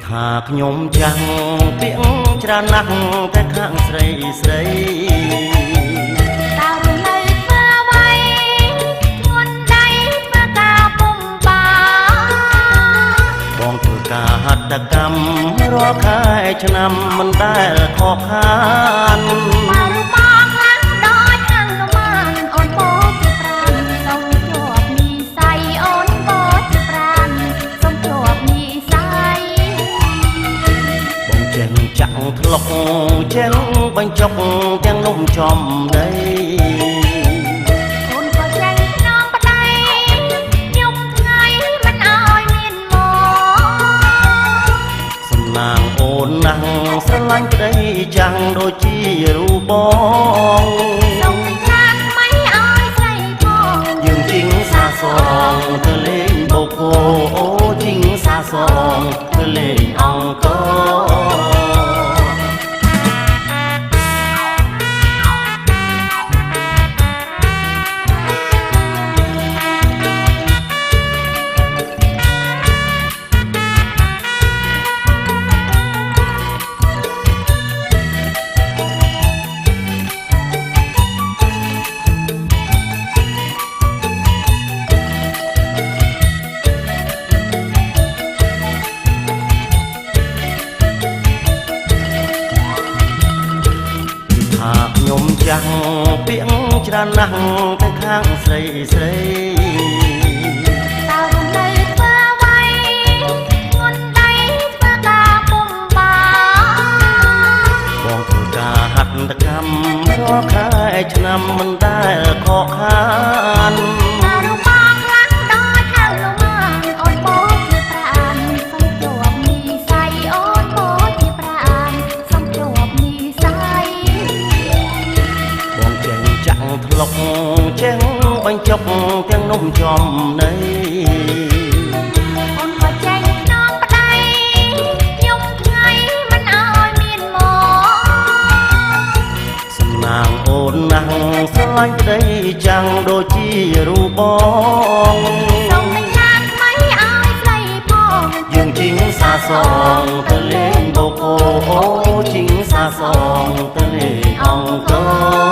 ថាខ្ញុំចាំងពាក្យច្រើនណាស់តែខាងស្រីស្រីតើរនៅធ្វើអ្វីធ្ងន់ដៃធ្វើការពុំបានបងធ្វើការហត្ថកម្មរាល់ខែឆ្នាំមិនដែលខកខានមករបស់ខ្លាំងដល់ខាងនោះបានអូនបោជាប្រានសូមជាប់និស័យអូនបោជាប្រានសូមជាប់និស័យបងចេះចាក់ធ្លុកចេះបញ្ចុកទាំងនំចំដីអូនក៏ចេញក្នុងប្តីខ្ញុំថ្ងៃមិនអោយមានមកសំណាងអូនណាស់ស្រឡាញ់ក្តីចាំងដូចជារូបបងសូមចាក់មិនអោយស្រីផងយើងជីងសាសងទៅលេងបូកោអូជីងសាសងទៅលេងអង្គរខ្ញុំចាំងពាក្យច្រើនណាស់ទៅខាងស្រីស្រីតើរំលែកធ្វើអ្វីធ្ងន់ដៃធ្វើការពុំបានបងធ្វើការហត្ថកម្មរាល់ខែឆ្នាំមិនដែលខកខានតើរបស់ខ្លាំងដល់ខាងនោះបានអូនបោជាប្រានសូមជាប់និស័យអូនបោជាប្រានសូមជាប់និស័យបងចេះចាក់ធ្លុកចេះបញ្ចុកទាំងនំចំនៃអូនក៏ចេញក្នុងប្តីខ្ញុំថ្ងៃមិនអោយមានមកសំណាងអូនណាស់ស្រឡាញ់ក្តីចាំងដូចជារូបបងសូមចាក់មិនអោយស្រីផងយើងជីងសាសងទៅលេងបូកោអូជីងសាសងទៅលេងអង្គរ